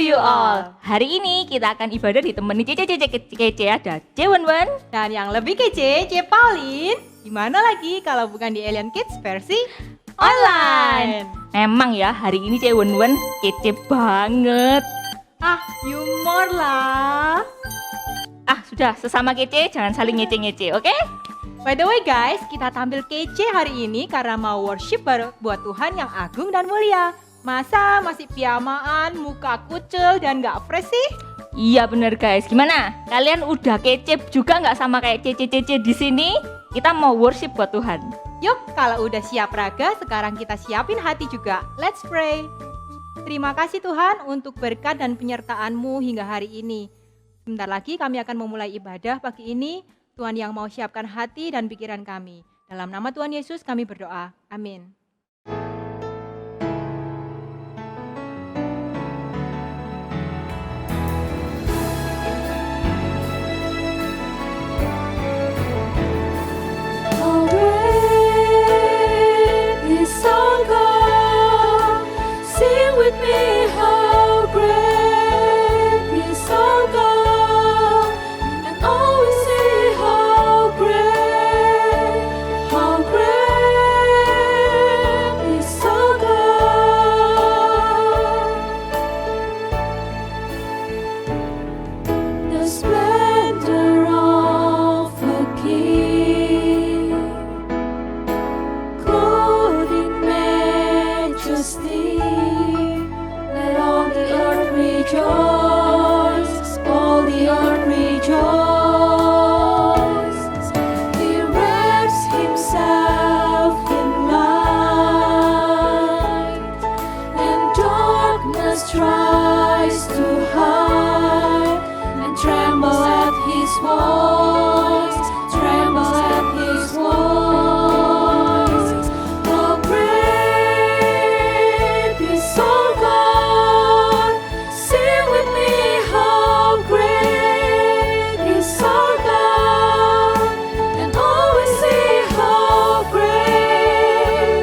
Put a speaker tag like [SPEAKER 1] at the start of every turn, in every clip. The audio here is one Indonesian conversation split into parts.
[SPEAKER 1] you all. Hari ini kita akan ibadah ditemani Cece kece ada Cewenwen.
[SPEAKER 2] Dan yang lebih kece, Pauline. Gimana lagi kalau bukan di Alien Kids versi online?
[SPEAKER 1] Memang ya, hari ini Cewenwen kece banget.
[SPEAKER 2] Humor lah.
[SPEAKER 1] Sudah, sesama kece jangan saling ngece-ngece, oke?
[SPEAKER 2] By the way guys, kita tampil kece hari ini karena mau worship buat Tuhan yang agung dan mulia. Masa masih pijamaan, muka kucel dan gak fresh sih?
[SPEAKER 1] Iya bener guys, gimana? Kalian udah kece juga nggak sama kayak Cece di sini? Kita mau worship buat Tuhan.
[SPEAKER 2] Yuk, kalau udah siap raga, sekarang kita siapin hati juga. Let's pray. Terima kasih Tuhan untuk berkat dan penyertaan-Mu hingga hari ini. Sebentar lagi kami akan memulai ibadah pagi ini. Tuhan yang mau siapkan hati dan pikiran kami. Dalam nama Tuhan Yesus kami berdoa. Amin.
[SPEAKER 3] Tries to hide and tremble at his voice, tremble at his voice. How great is our God! Sing with me, how great is our God! And always say how great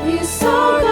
[SPEAKER 3] is our God!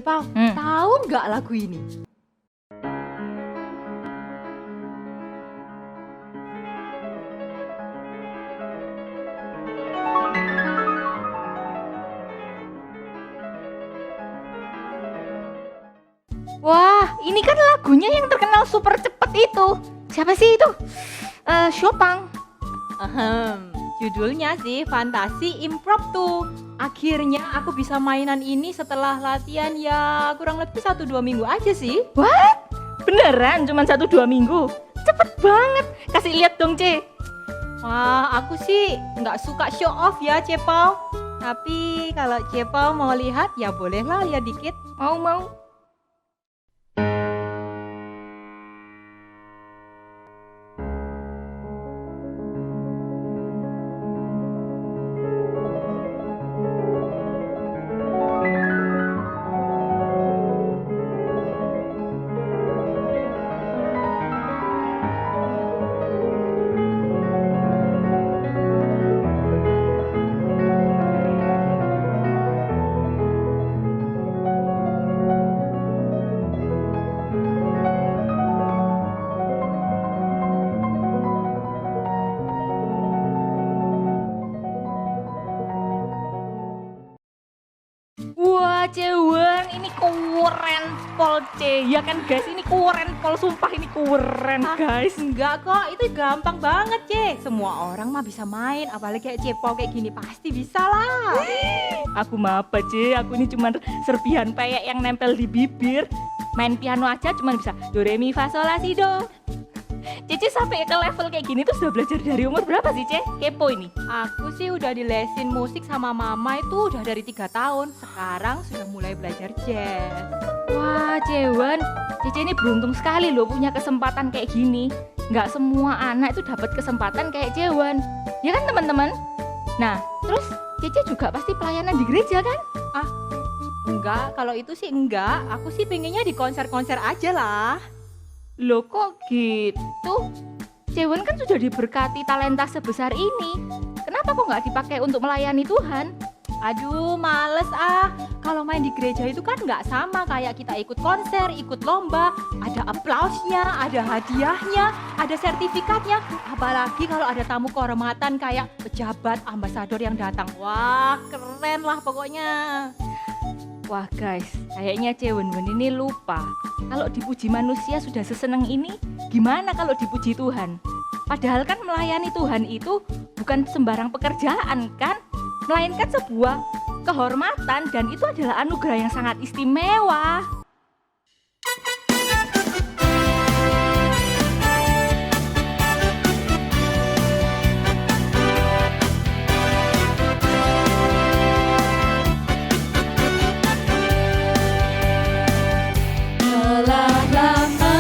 [SPEAKER 2] Pau, tahu nggak lagu ini?
[SPEAKER 1] Wah, ini kan lagunya yang terkenal super cepet itu. Siapa sih itu? Chopin.
[SPEAKER 2] Judulnya sih Fantasi Impromptu. Akhirnya aku bisa mainan ini setelah latihan ya kurang lebih 1-2 minggu aja sih.
[SPEAKER 1] What? Beneran cuma 1-2 minggu? Cepet banget. Kasih lihat dong, C.
[SPEAKER 2] Wah, aku sih nggak suka show off ya, Cepau. Tapi kalau Cepau mau lihat ya bolehlah lihat dikit.
[SPEAKER 1] Mau. Wah, Cewan, ini keren pol, C. Ya kan, guys, ini keren pol, sumpah ini keren, guys.
[SPEAKER 2] Enggak kok, itu gampang banget, C. Semua orang mah bisa main, apalagi kayak Cepau kayak gini pasti bisa lah.
[SPEAKER 1] Aku mah apa, C? Aku ini cuma serpihan peyek yang nempel di bibir. Main piano aja cuma bisa do re mi fa sol la si do. Cici sampai ke level kayak gini tuh sudah belajar dari umur berapa sih, Ce? Kepo ini.
[SPEAKER 2] Aku sih udah dilesin musik sama mama itu udah dari 3 tahun. Sekarang sudah mulai belajar jazz.
[SPEAKER 1] Wah, Cewan, Cici ini beruntung sekali loh punya kesempatan kayak gini. Nggak semua anak itu dapat kesempatan kayak Cewan. Ya kan, teman-teman? Nah, terus Cici juga pasti pelayanan di gereja kan?
[SPEAKER 2] Enggak, kalau itu sih enggak. Aku sih pengennya di konser-konser aja lah.
[SPEAKER 1] Loh kok gitu? Cewan kan sudah diberkati talenta sebesar ini. Kenapa kok nggak dipakai untuk melayani Tuhan?
[SPEAKER 2] Aduh, males ah. Kalau main di gereja itu kan nggak sama kayak kita ikut konser, ikut lomba. Ada aplausnya, ada hadiahnya, ada sertifikatnya. Apalagi kalau ada tamu kehormatan kayak pejabat, ambasador yang datang. Wah, keren lah pokoknya.
[SPEAKER 1] Wah guys, kayaknya Cewen-wen ini lupa. Kalau dipuji manusia sudah seseneng ini, gimana kalau dipuji Tuhan? Padahal kan melayani Tuhan itu bukan sembarang pekerjaan kan? Melainkan sebuah kehormatan dan itu adalah anugerah yang sangat istimewa.
[SPEAKER 3] Telah lama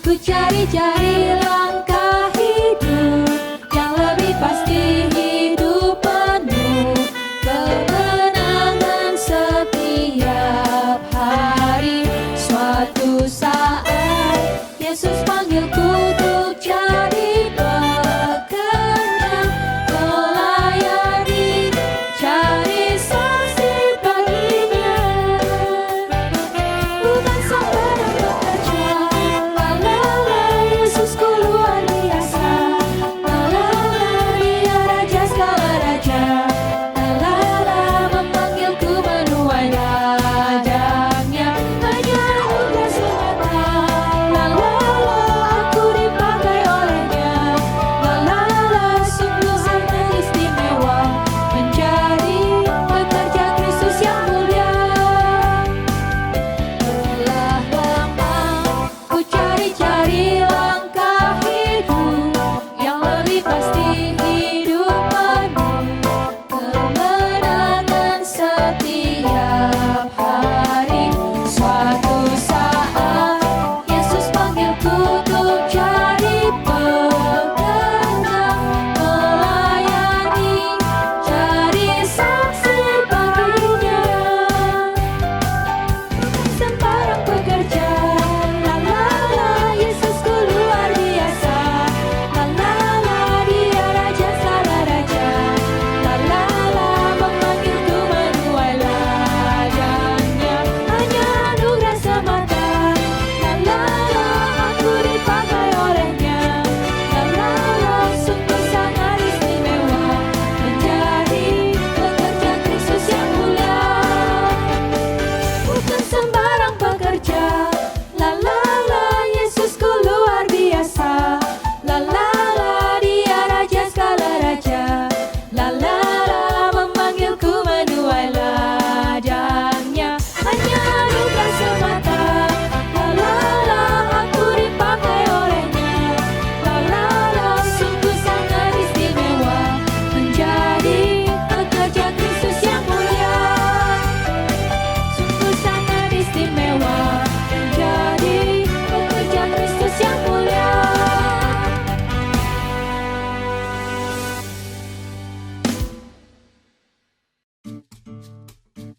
[SPEAKER 3] ku cari-cari langkah hidup yang lebih pasti, hidup penuh kemenangan setiap hari.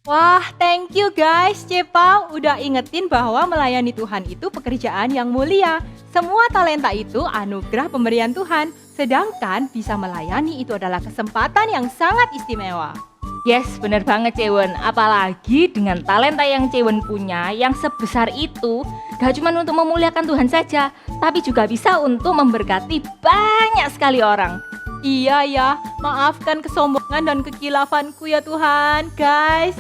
[SPEAKER 2] Wah, thank you guys, Cepa udah ingetin bahwa melayani Tuhan itu pekerjaan yang mulia. Semua talenta itu anugerah pemberian Tuhan, sedangkan bisa melayani itu adalah kesempatan yang sangat istimewa.
[SPEAKER 1] Yes, bener banget Cewon. Apalagi dengan talenta yang Cewon punya yang sebesar itu, gak cuma untuk memuliakan Tuhan saja, tapi juga bisa untuk memberkati banyak sekali orang.
[SPEAKER 2] Iya ya, maafkan kesombongan dan kekilafanku ya Tuhan, guys.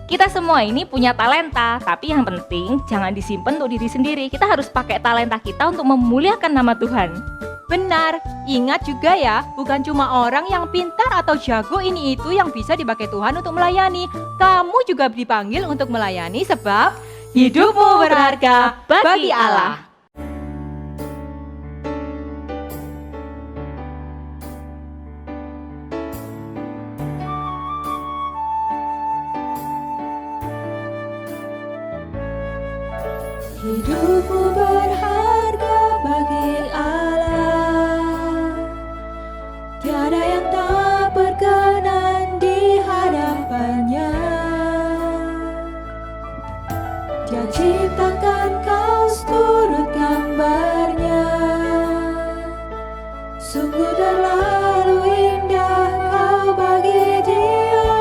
[SPEAKER 1] Kita semua ini punya talenta, tapi yang penting jangan disimpan untuk diri sendiri. Kita harus pakai talenta kita untuk memuliakan nama Tuhan.
[SPEAKER 2] Benar, ingat juga ya, bukan cuma orang yang pintar atau jago ini itu yang bisa dipakai Tuhan untuk melayani. Kamu juga dipanggil untuk melayani sebab hidupmu berharga bagi Allah.
[SPEAKER 3] Hidupmu berharga bagi Allah. Tiada yang tak berkenan di hadapannya. Dia ciptakan kau seturut gambarnya. Sungguh terlalu indah kau bagi Dia.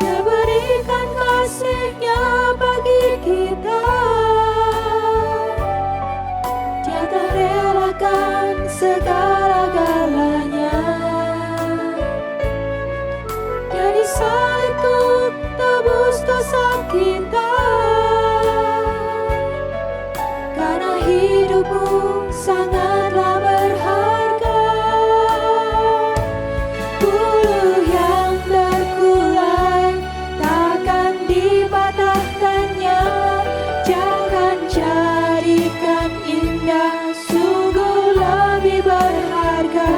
[SPEAKER 3] Dia berikan kasih-Nya bagi kita. Dia tak relakan segala-galanya. Dia disalib untuk tebus dosa kita. Karena hidupmu sangatlah berharga. Bulu yang terkulai takkan dipatahkannya. Jangan jadikan indah, sungguh lebih berharga.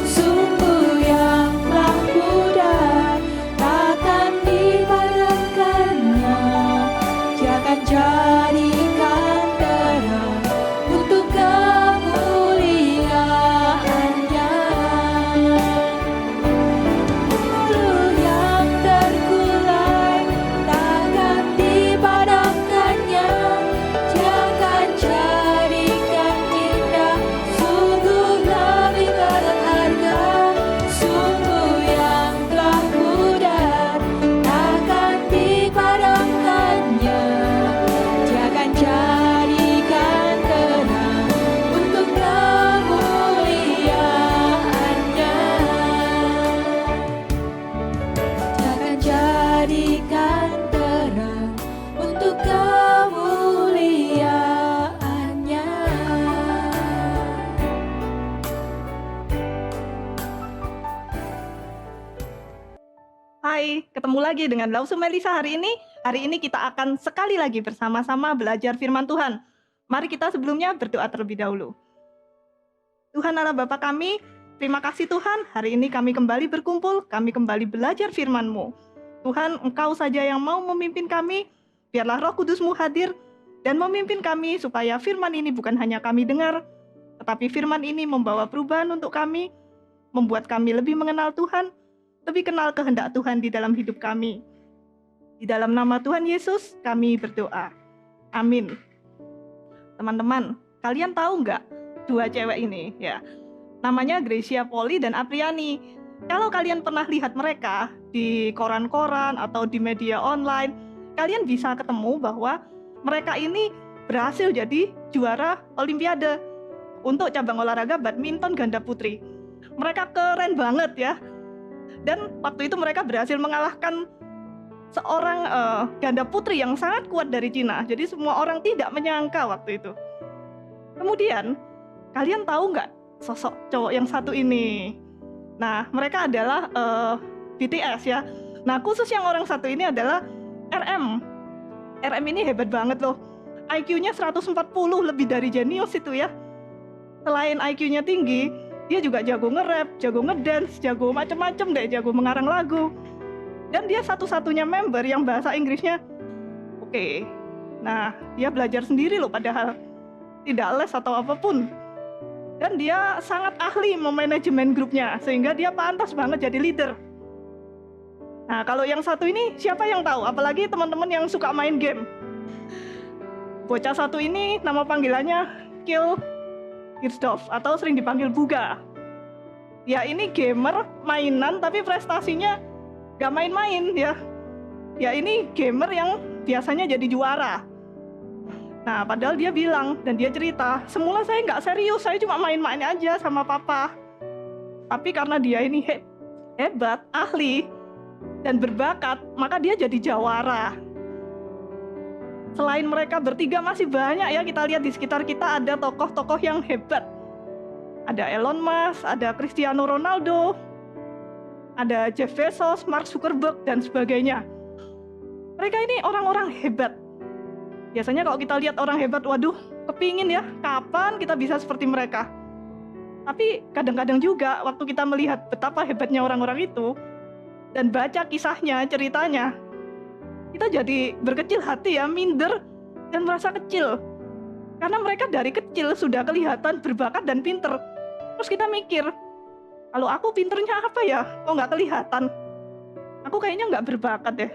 [SPEAKER 3] Sungguh yang telah pudar takkan dipadamkannya. Jangan jadikan terang untuk kemuliaan-Nya. Bulu yang terkulai takkan dipadamkannya. Jangan jadikan indah, sungguh lebih berharga. Sungguh yang telah pudar takkan dipadamkannya. Jangan jadikan terang untuk kemuliaan-Nya. Jangan jadikan terang untuk kemuliaan-Nya.
[SPEAKER 4] Hai, ketemu lagi dengan Lausum Melisa hari ini. Hari ini kita akan sekali lagi bersama-sama belajar firman Tuhan. Mari kita sebelumnya berdoa terlebih dahulu. Tuhan Allah Bapa kami, terima kasih Tuhan, hari ini kami kembali berkumpul, kami kembali belajar firman-Mu. Tuhan, Engkau saja yang mau memimpin kami, biarlah Roh Kudus-Mu hadir dan memimpin kami supaya firman ini bukan hanya kami dengar, tetapi firman ini membawa perubahan untuk kami, membuat kami lebih mengenal Tuhan, lebih kenal kehendak Tuhan di dalam hidup kami. Di dalam nama Tuhan Yesus, kami berdoa. Amin. Teman-teman, kalian tahu nggak dua cewek ini? Ya, namanya Gracia Poli dan Apriani. Kalau kalian pernah lihat mereka di koran-koran atau di media online, kalian bisa ketemu bahwa mereka ini berhasil jadi juara Olimpiade untuk cabang olahraga badminton ganda putri. Mereka keren banget ya. Dan waktu itu mereka berhasil mengalahkan seorang ganda putri yang sangat kuat dari Cina. Jadi semua orang tidak menyangka waktu itu. Kemudian, kalian tahu nggak sosok cowok yang satu ini? Nah, mereka adalah BTS ya. Nah, khusus yang orang satu ini adalah RM. RM ini hebat banget loh. IQ-nya 140, lebih dari jenius itu ya. Selain IQ-nya tinggi, dia juga jago nge-rap, jago ngedance, jago macem-macem deh, jago mengarang lagu. Dan dia satu-satunya member yang bahasa Inggrisnya oke. Nah, dia belajar sendiri loh padahal. Tidak les atau apapun. Dan dia sangat ahli memanajemen grupnya, sehingga dia pantas banget jadi leader. Nah, kalau yang satu ini siapa yang tahu? Apalagi teman-teman yang suka main game. Bocah satu ini nama panggilannya Kill Kirchhoff atau sering dipanggil Buga. Ya ini gamer mainan tapi prestasinya gak main-main ya. Ya ini gamer yang biasanya jadi juara. Nah padahal dia bilang dan dia cerita, semula saya nggak serius, saya cuma main-main aja sama papa. Tapi karena dia ini hebat, ahli, dan berbakat, maka dia jadi jawara. Selain mereka bertiga masih banyak ya, kita lihat di sekitar kita ada tokoh-tokoh yang hebat. Ada Elon Musk, ada Cristiano Ronaldo, ada Jeff Bezos, Mark Zuckerberg, dan sebagainya. Mereka ini orang-orang hebat. Biasanya kalau kita lihat orang hebat, waduh, kepingin ya, kapan kita bisa seperti mereka. Tapi kadang-kadang juga waktu kita melihat betapa hebatnya orang-orang itu, dan baca kisahnya, ceritanya, kita jadi berkecil hati ya, minder, dan merasa kecil. Karena mereka dari kecil sudah kelihatan berbakat dan pinter. Terus kita mikir, kalau aku pinternya apa ya? Kok nggak kelihatan? Aku kayaknya nggak berbakat deh.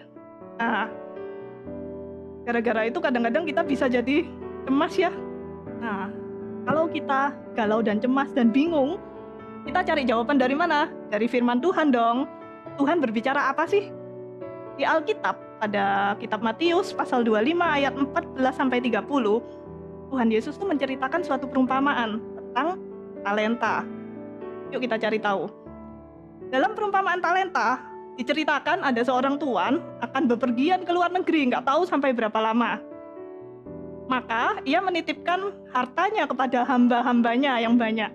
[SPEAKER 4] Nah, gara-gara itu kadang-kadang kita bisa jadi cemas ya. Nah, kalau kita galau dan cemas dan bingung, kita cari jawaban dari mana? Dari firman Tuhan dong. Tuhan berbicara apa sih? Di Alkitab, pada kitab Matius pasal 25 ayat 14-30, Tuhan Yesus tuh menceritakan suatu perumpamaan tentang talenta. Yuk kita cari tahu. Dalam perumpamaan talenta, diceritakan ada seorang tuan akan bepergian ke luar negeri, nggak tahu sampai berapa lama. Maka ia menitipkan hartanya kepada hamba-hambanya yang banyak.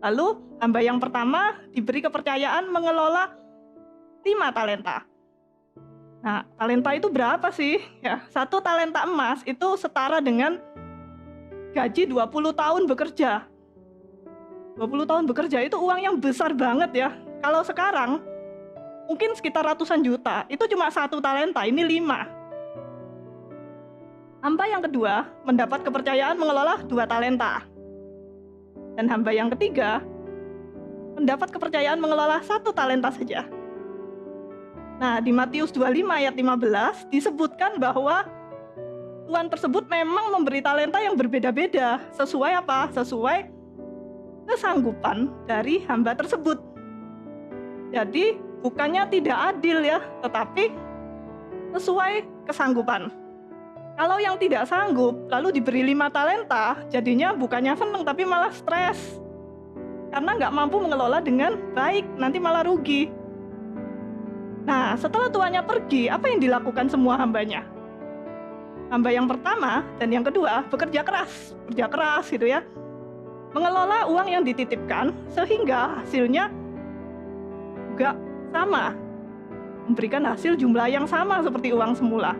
[SPEAKER 4] Lalu hamba yang pertama diberi kepercayaan mengelola 5 talenta. Nah, talenta itu berapa sih? Ya, 1 talenta emas itu setara dengan gaji 20 tahun bekerja. 20 tahun bekerja itu uang yang besar banget ya. Kalau sekarang mungkin sekitar ratusan juta, itu cuma 1 talenta, ini 5. Hamba yang kedua mendapat kepercayaan mengelola 2 talenta. Dan hamba yang ketiga mendapat kepercayaan mengelola 1 talenta saja. Nah, di Matius 25 ayat 15 disebutkan bahwa Tuhan tersebut memang memberi talenta yang berbeda-beda. Sesuai apa? Sesuai kesanggupan dari hamba tersebut. Jadi bukannya tidak adil ya, tetapi sesuai kesanggupan. Kalau yang tidak sanggup lalu diberi 5 talenta, jadinya bukannya senang tapi malah stres. Karena nggak mampu mengelola dengan baik, nanti malah rugi. Nah, setelah tuannya pergi, apa yang dilakukan semua hambanya? Hamba yang pertama dan yang kedua bekerja keras gitu ya. Mengelola uang yang dititipkan sehingga hasilnya juga sama, memberikan hasil jumlah yang sama seperti uang semula.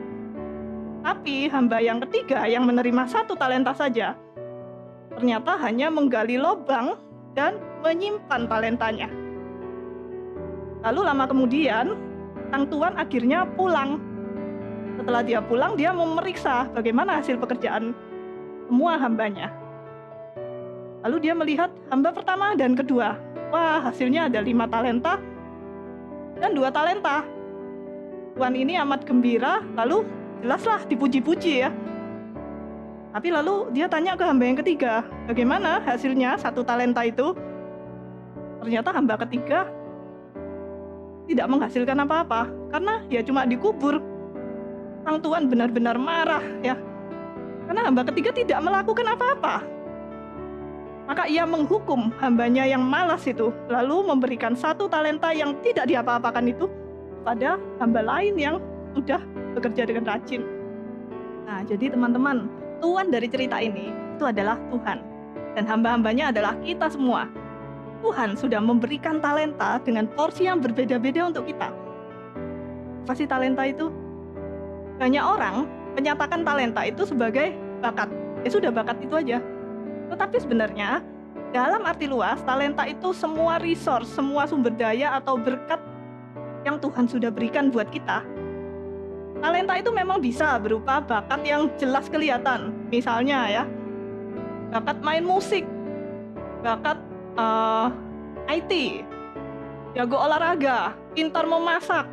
[SPEAKER 4] Tapi hamba yang ketiga yang menerima 1 talenta saja, ternyata hanya menggali lubang dan menyimpan talentanya. Lalu lama kemudian, sang tuan akhirnya pulang. Setelah dia pulang, dia memeriksa bagaimana hasil pekerjaan semua hambanya. Lalu dia melihat hamba pertama dan kedua. Wah, hasilnya ada 5 talenta dan 2 talenta. Tuan ini amat gembira, lalu jelaslah dipuji-puji ya. Tapi lalu dia tanya ke hamba yang ketiga, bagaimana hasilnya 1 talenta itu? Ternyata hamba ketiga tidak menghasilkan apa-apa, karena ya cuma dikubur. Sang tuan benar-benar marah ya, karena hamba ketiga tidak melakukan apa-apa. Maka ia menghukum hambanya yang malas itu, lalu memberikan 1 talenta yang tidak diapa-apakan itu pada hamba lain yang sudah bekerja dengan rajin. Nah, jadi teman-teman, tuan dari cerita ini itu adalah Tuhan, dan hamba-hambanya adalah kita semua. Tuhan sudah memberikan talenta dengan porsi yang berbeda-beda untuk kita. Apa sih talenta itu? Banyak orang menyatakan talenta itu sebagai bakat. Ya sudah, bakat itu aja. Tetapi sebenarnya dalam arti luas, talenta itu semua resource, semua sumber daya atau berkat yang Tuhan sudah berikan buat kita. Talenta itu memang bisa berupa bakat yang jelas kelihatan. Misalnya ya, bakat main musik, bakat IT, jago olahraga, pintar memasak,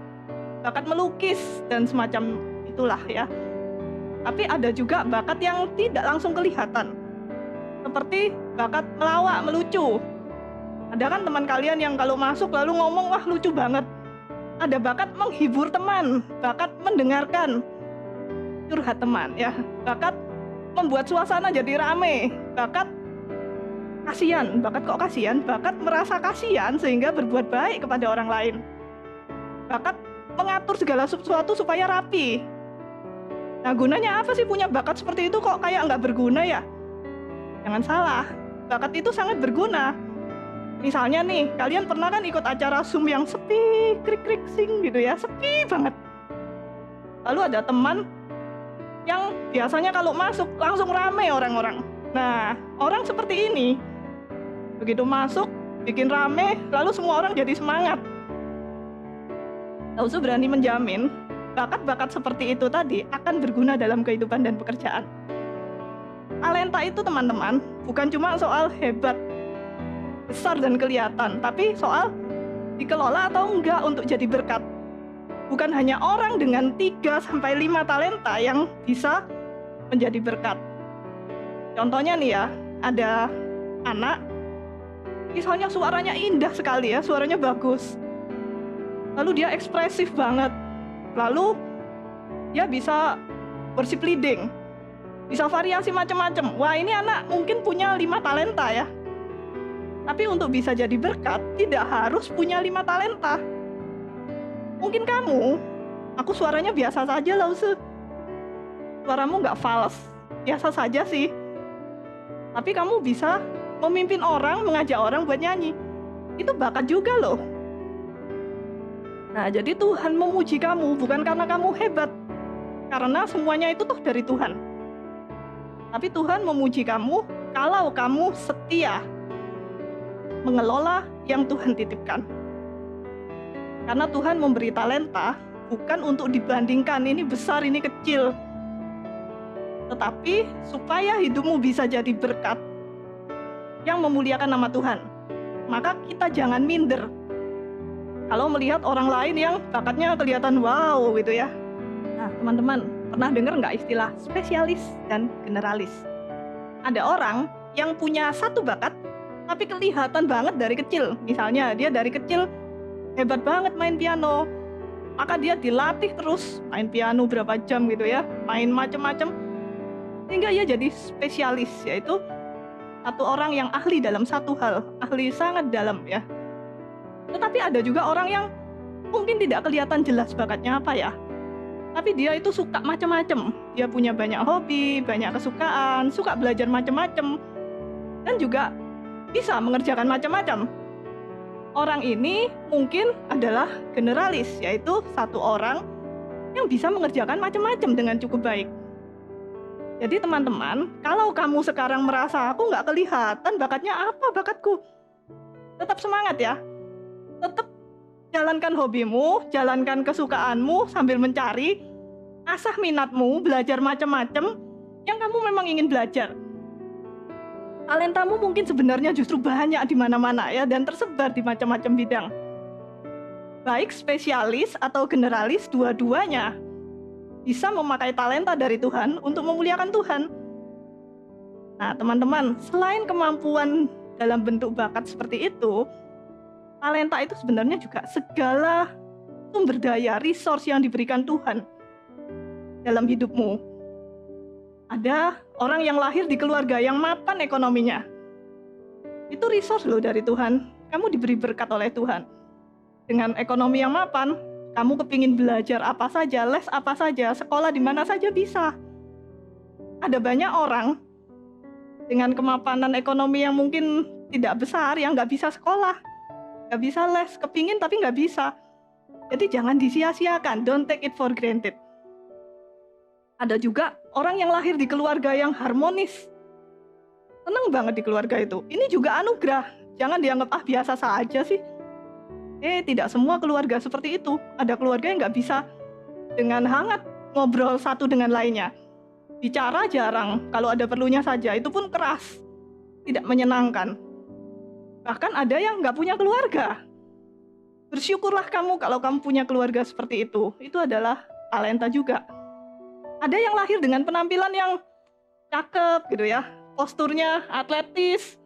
[SPEAKER 4] bakat melukis, dan semacam itulah ya. Tapi ada juga bakat yang tidak langsung kelihatan, seperti bakat melawak, melucu. Ada kan teman kalian yang kalau masuk lalu ngomong, wah lucu banget. Ada bakat menghibur teman, bakat mendengarkan curhat teman ya, bakat membuat suasana jadi rame, bakat kasihan, bakat kok kasihan, bakat merasa kasihan sehingga berbuat baik kepada orang lain, bakat mengatur segala sesuatu supaya rapi. Nah, gunanya apa sih punya bakat seperti itu, kok kayak nggak berguna ya? Jangan salah, bakat itu sangat berguna. Misalnya nih, kalian pernah kan ikut acara Zoom yang sepi, krik-krik sing gitu ya, sepi banget. Lalu ada teman yang biasanya kalau masuk langsung rame orang-orang. Nah, orang seperti ini, begitu masuk, bikin rame, lalu semua orang jadi semangat. Lausu berani menjamin, bakat-bakat seperti itu tadi akan berguna dalam kehidupan dan pekerjaan. Talenta itu teman-teman, bukan cuma soal hebat, besar dan kelihatan, tapi soal dikelola atau enggak untuk jadi berkat. Bukan hanya orang dengan 3-5 talenta yang bisa menjadi berkat. Contohnya nih ya, ada anak, misalnya suaranya indah sekali ya, suaranya bagus. Lalu dia ekspresif banget. Lalu dia bisa worship leading, bisa variasi macam-macam. Wah, ini anak mungkin punya 5 talenta ya. Tapi untuk bisa jadi berkat, tidak harus punya 5 talenta. Mungkin kamu, aku suaranya biasa saja Lausu. Suaramu nggak fals, biasa saja sih. Tapi kamu bisa memimpin orang, mengajak orang buat nyanyi. Itu bakat juga loh. Nah, jadi Tuhan memuji kamu bukan karena kamu hebat. Karena semuanya itu toh dari Tuhan. Tapi Tuhan memuji kamu kalau kamu setia mengelola yang Tuhan titipkan. Karena Tuhan memberi talenta bukan untuk dibandingkan ini besar, ini kecil. Tetapi supaya hidupmu bisa jadi berkat yang memuliakan nama Tuhan. Maka kita jangan minder kalau melihat orang lain yang bakatnya kelihatan wow gitu ya. Nah, teman-teman, pernah dengar nggak istilah spesialis dan generalis? Ada orang yang punya satu bakat tapi kelihatan banget dari kecil. Misalnya dia dari kecil hebat banget main piano, maka dia dilatih terus main piano berapa jam gitu ya, main macam-macam, sehingga ia jadi spesialis, yaitu satu orang yang ahli dalam satu hal, ahli sangat dalam ya. Tetapi ada juga orang yang mungkin tidak kelihatan jelas bakatnya apa ya, tapi dia itu suka macam-macam. Dia punya banyak hobi, banyak kesukaan, suka belajar macam-macam, dan juga bisa mengerjakan macam-macam. Orang ini mungkin adalah generalis, yaitu satu orang yang bisa mengerjakan macam-macam dengan cukup baik. Jadi teman-teman, kalau kamu sekarang merasa aku nggak kelihatan bakatnya apa bakatku, tetap semangat ya. Tetap jalankan hobimu, jalankan kesukaanmu sambil mencari, asah minatmu, belajar macam-macam yang kamu memang ingin belajar. Talentamu mungkin sebenarnya justru banyak di mana-mana ya, dan tersebar di macam-macam bidang. Baik spesialis atau generalis, dua-duanya bisa memakai talenta dari Tuhan untuk memuliakan Tuhan. Nah, teman-teman, selain kemampuan dalam bentuk bakat seperti itu, talenta itu sebenarnya juga segala sumber daya, resource yang diberikan Tuhan dalam hidupmu. Ada orang yang lahir di keluarga yang mapan ekonominya. Itu resource loh dari Tuhan. Kamu diberi berkat oleh Tuhan. Dengan ekonomi yang mapan, kamu kepingin belajar apa saja, les apa saja, sekolah di mana saja bisa. Ada banyak orang dengan kemapanan ekonomi yang mungkin tidak besar, yang nggak bisa sekolah, nggak bisa les, kepingin tapi nggak bisa. Jadi jangan disia-siakan, don't take it for granted. Ada juga orang yang lahir di keluarga yang harmonis. Seneng banget di keluarga itu. Ini juga anugerah. Jangan dianggap biasa saja sih. Tidak semua keluarga seperti itu. Ada keluarga yang nggak bisa dengan hangat ngobrol satu dengan lainnya. Bicara jarang, kalau ada perlunya saja, itu pun keras. Tidak menyenangkan. Bahkan ada yang nggak punya keluarga. Bersyukurlah kamu kalau kamu punya keluarga seperti itu. Itu adalah talenta juga. Ada yang lahir dengan penampilan yang cakep gitu ya, posturnya atletis.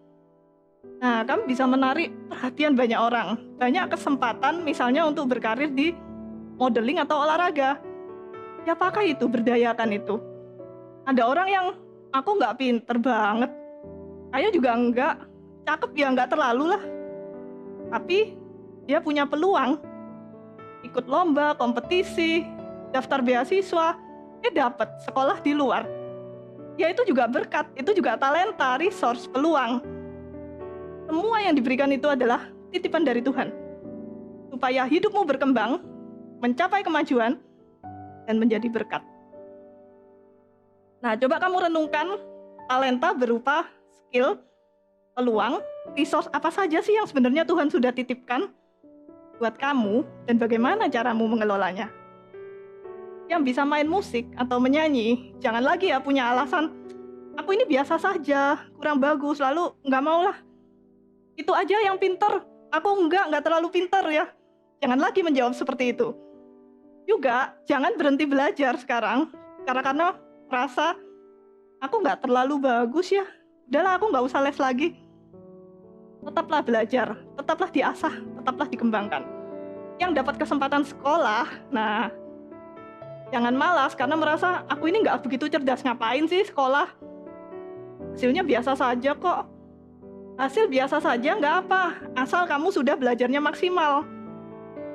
[SPEAKER 4] Nah, kamu bisa menarik perhatian banyak orang. Banyak kesempatan misalnya untuk berkarir di modeling atau olahraga. Ya, apakah itu berdayakan itu? Ada orang yang aku nggak pinter banget, kayaknya juga enggak, cakep ya nggak terlalu lah. Tapi dia punya peluang, ikut lomba, kompetisi, daftar beasiswa, dapat sekolah di luar. Ya itu juga berkat, itu juga talenta, resource, peluang. Semua yang diberikan itu adalah titipan dari Tuhan. Supaya hidupmu berkembang, mencapai kemajuan, dan menjadi berkat. Nah, coba kamu renungkan talenta berupa skill, peluang, resource apa saja sih yang sebenarnya Tuhan sudah titipkan buat kamu dan bagaimana caramu mengelolanya. Yang bisa main musik atau menyanyi, jangan lagi ya punya alasan, aku ini biasa saja, kurang bagus, lalu nggak mau lah. Itu aja yang pinter, aku nggak terlalu pinter ya. Jangan lagi menjawab seperti itu. Juga jangan berhenti belajar sekarang, karena merasa aku nggak terlalu bagus ya, udahlah aku nggak usah les lagi. Tetaplah belajar, tetaplah diasah, tetaplah dikembangkan. Yang dapat kesempatan sekolah, nah jangan malas karena merasa aku ini nggak begitu cerdas, ngapain sih sekolah? Hasilnya biasa saja kok. Hasil biasa saja nggak apa, asal kamu sudah belajarnya maksimal.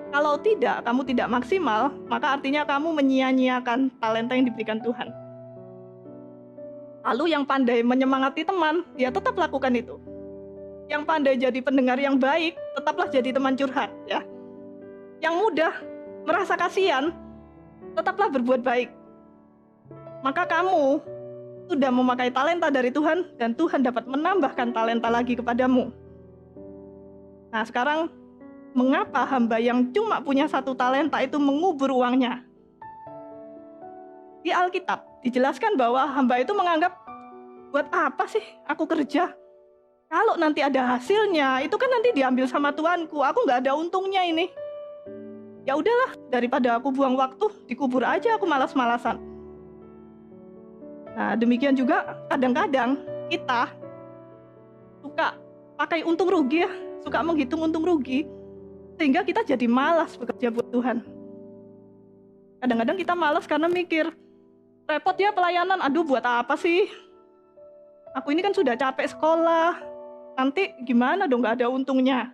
[SPEAKER 4] Kalau tidak, kamu tidak maksimal, maka artinya kamu menyia-nyiakan talenta yang diberikan Tuhan. Lalu yang pandai menyemangati teman, ya tetap lakukan itu. Yang pandai jadi pendengar yang baik, tetaplah jadi teman curhat ya. Yang mudah merasa kasihan, tetaplah berbuat baik. Maka kamu sudah memakai talenta dari Tuhan dan Tuhan dapat menambahkan talenta lagi kepadamu. Nah, sekarang mengapa hamba yang cuma punya satu talenta itu mengubur uangnya? Di Alkitab dijelaskan bahwa hamba itu menganggap, buat apa sih aku kerja? Kalau nanti ada hasilnya, itu kan nanti diambil sama tuanku, aku nggak ada untungnya ini. Ya udahlah, daripada aku buang waktu, dikubur aja aku malas-malasan. Nah, demikian juga kadang-kadang kita suka pakai untung rugi ya, suka menghitung untung rugi, sehingga kita jadi malas bekerja buat Tuhan. Kadang-kadang kita malas karena mikir, repot ya pelayanan, aduh buat apa sih? Aku ini kan sudah capek sekolah, nanti gimana dong gak ada untungnya.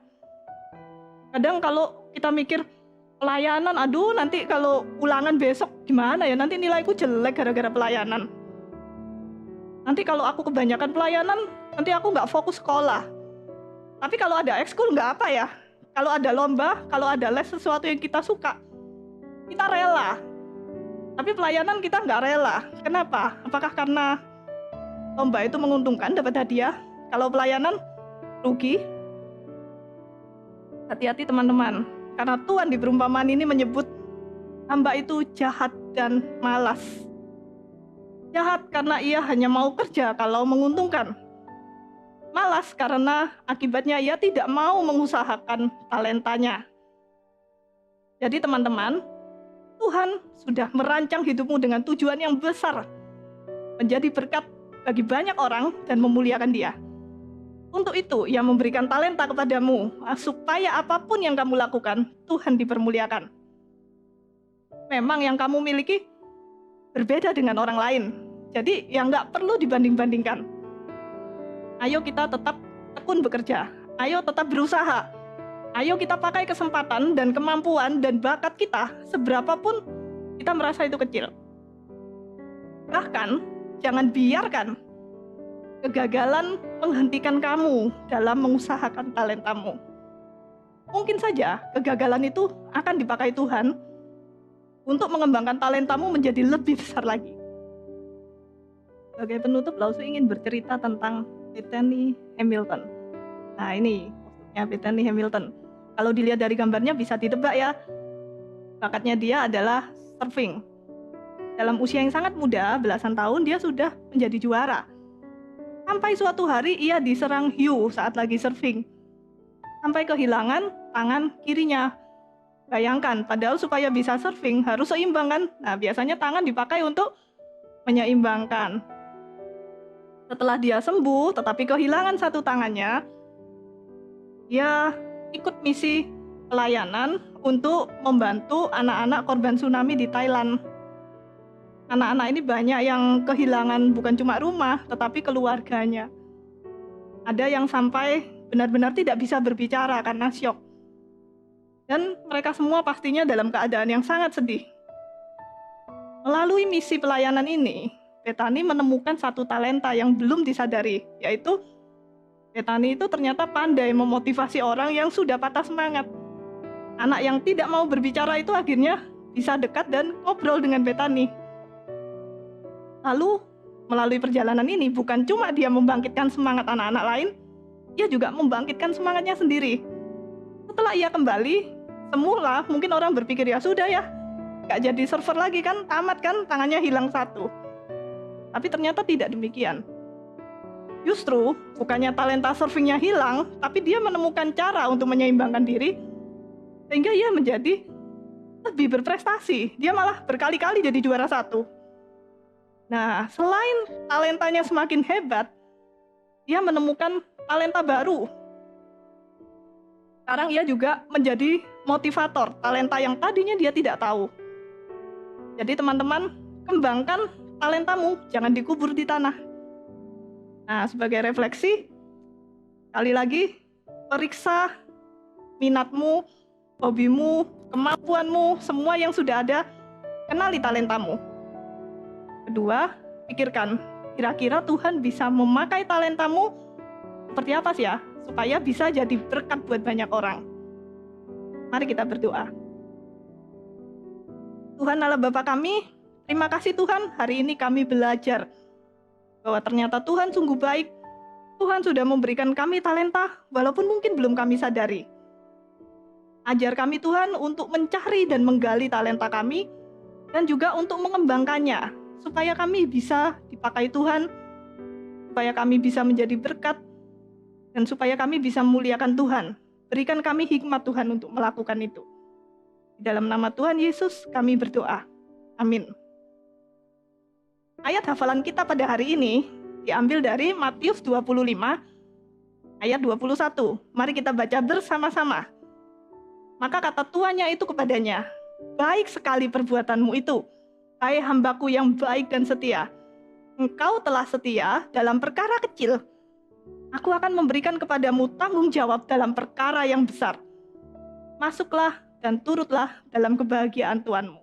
[SPEAKER 4] Kadang kalau kita mikir, pelayanan, aduh nanti kalau ulangan besok gimana ya, nanti nilaiku jelek gara-gara pelayanan. Nanti kalau aku kebanyakan pelayanan, nanti aku nggak fokus sekolah. Tapi kalau ada ekskul nggak apa ya. Kalau ada lomba, kalau ada les sesuatu yang kita suka, kita rela. Tapi pelayanan kita nggak rela. Kenapa? Apakah karena lomba itu menguntungkan, dapat hadiah? Kalau pelayanan, rugi? Hati-hati teman-teman. Karena Tuhan di perumpamaan ini menyebut hamba itu jahat dan malas. Jahat karena ia hanya mau kerja kalau menguntungkan. Malas karena akibatnya ia tidak mau mengusahakan talentanya. Jadi teman-teman, Tuhan sudah merancang hidupmu dengan tujuan yang besar. Menjadi berkat bagi banyak orang dan memuliakan Dia. Untuk itu, Ia memberikan talenta kepadamu, supaya apapun yang kamu lakukan, Tuhan dipermuliakan. Memang yang kamu miliki berbeda dengan orang lain. Jadi yang nggak perlu dibanding-bandingkan. Ayo kita tetap tekun bekerja. Ayo tetap berusaha. Ayo kita pakai kesempatan dan kemampuan dan bakat kita seberapapun kita merasa itu kecil. Bahkan jangan biarkan kegagalan menghentikan kamu dalam mengusahakan talentamu. Mungkin saja kegagalan itu akan dipakai Tuhan untuk mengembangkan talentamu menjadi lebih besar lagi. Sebagai penutup, Lausu ingin bercerita tentang Bethany Hamilton. Nah, ini posturnya Bethany Hamilton. Kalau dilihat dari gambarnya bisa ditebak ya, bakatnya dia adalah surfing. Dalam usia yang sangat muda, belasan tahun, dia sudah menjadi juara. Sampai suatu hari ia diserang hiu saat lagi surfing. Sampai kehilangan tangan kirinya. Bayangkan, padahal supaya bisa surfing harus seimbang kan? Nah, biasanya tangan dipakai untuk menyeimbangkan. Setelah dia sembuh, tetapi kehilangan satu tangannya, dia ikut misi pelayanan untuk membantu anak-anak korban tsunami di Thailand. Anak-anak ini banyak yang kehilangan bukan cuma rumah, tetapi keluarganya. Ada yang sampai benar-benar tidak bisa berbicara karena syok. Dan mereka semua pastinya dalam keadaan yang sangat sedih. Melalui misi pelayanan ini, Bethany menemukan satu talenta yang belum disadari, yaitu Bethany itu ternyata pandai memotivasi orang yang sudah patah semangat. Anak yang tidak mau berbicara itu akhirnya bisa dekat dan ngobrol dengan Bethany. Lalu, melalui perjalanan ini bukan cuma dia membangkitkan semangat anak-anak lain, dia juga membangkitkan semangatnya sendiri. Setelah ia kembali, semula mungkin orang berpikir ya sudah ya, gak jadi server lagi kan, tamat kan, tangannya hilang satu. Tapi ternyata tidak demikian. Justru bukannya talenta surfingnya hilang, tapi dia menemukan cara untuk menyeimbangkan diri, sehingga ia menjadi lebih berprestasi. Dia malah berkali-kali jadi juara satu. Nah, selain talentanya semakin hebat, dia menemukan talenta baru. Sekarang ia juga menjadi motivator, talenta yang tadinya dia tidak tahu. Jadi teman-teman, kembangkan talentamu, jangan dikubur di tanah. Nah, sebagai refleksi, sekali lagi, periksa minatmu, hobimu, kemampuanmu, semua yang sudah ada, kenali talentamu. Kedua, pikirkan, kira-kira Tuhan bisa memakai talentamu seperti apa sih ya, supaya bisa jadi berkat buat banyak orang. Mari kita berdoa. Tuhan Allah Bapa kami, terima kasih Tuhan, hari ini kami belajar bahwa ternyata Tuhan sungguh baik. Tuhan sudah memberikan kami talenta, walaupun mungkin belum kami sadari. Ajar kami Tuhan untuk mencari dan menggali talenta kami, dan juga untuk mengembangkannya, supaya kami bisa dipakai Tuhan, supaya kami bisa menjadi berkat, dan supaya kami bisa memuliakan Tuhan. Berikan kami hikmat Tuhan untuk melakukan itu. Di dalam nama Tuhan Yesus kami berdoa. Amin. Ayat hafalan kita pada hari ini diambil dari Matius 25 ayat 21. Mari kita baca bersama-sama. Maka kata tuannya itu kepadanya, baik sekali perbuatanmu itu, hai hambaku yang baik dan setia. Engkau telah setia dalam perkara kecil. Aku akan memberikan kepadamu tanggung jawab dalam perkara yang besar. Masuklah dan turutlah dalam kebahagiaan Tuhanmu.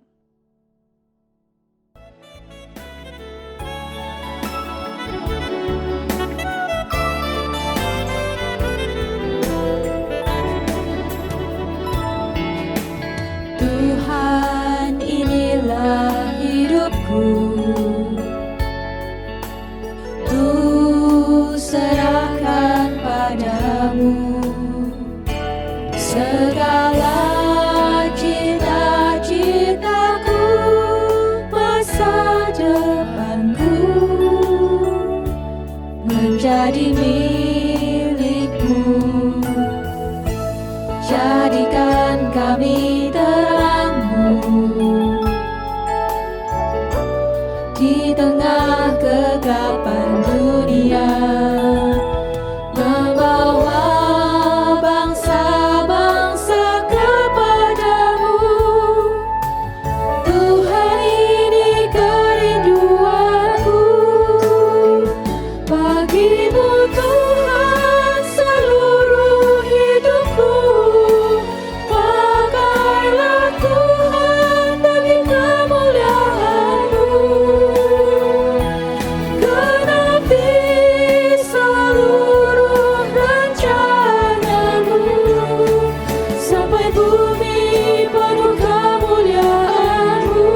[SPEAKER 3] Tuhan, inilah hidupku, ku serahkan padamu segala cita-citaku, masa depanku menjadi milikmu. Jadikan kami terang-Mu di tengah kegelapan dunia, membawa bangsa-bangsa kepadamu. Tuhan, ini kerinduanku, bagi-Mu Tuhan seluruh hidupku. Pakailah Tuhan bagi kemuliaan-Mu, genapi seluruh rencana-Mu, sampai bumi penuh kemuliaan-Mu.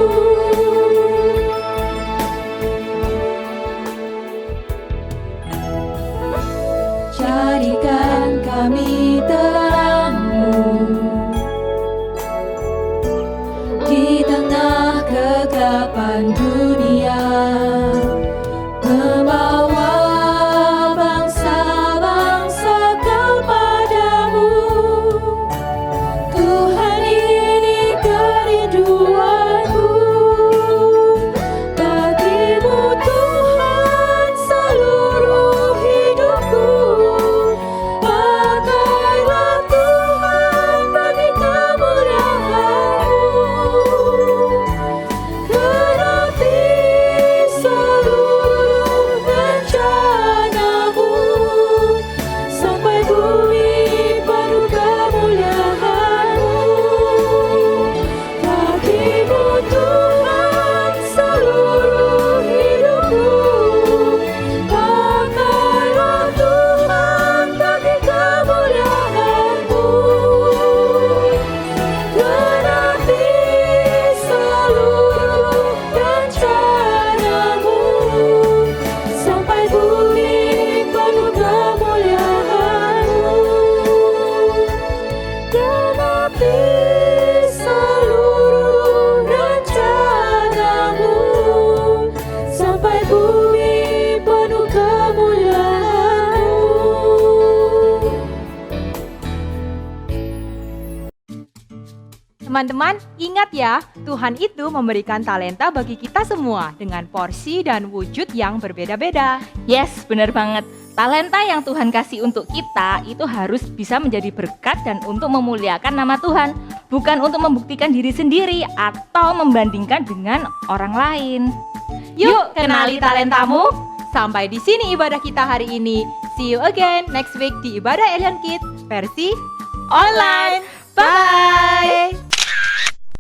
[SPEAKER 3] Jadikan kami terang-Mu di tengah kegelapan dunia, membawa bangsa-bangsa kepadamu. Tuhan, ini
[SPEAKER 2] Teman-teman, ingat ya, Tuhan itu memberikan talenta bagi kita semua dengan porsi dan wujud yang berbeda-beda.
[SPEAKER 1] Yes, benar banget. Talenta yang Tuhan kasih untuk kita itu harus bisa menjadi berkat dan untuk memuliakan nama Tuhan, bukan untuk membuktikan diri sendiri atau membandingkan dengan orang lain.
[SPEAKER 2] Yuk, kenali talentamu. Sampai di sini ibadah kita hari ini. See you again next week di Ibadah Elion Kids versi online. Bye!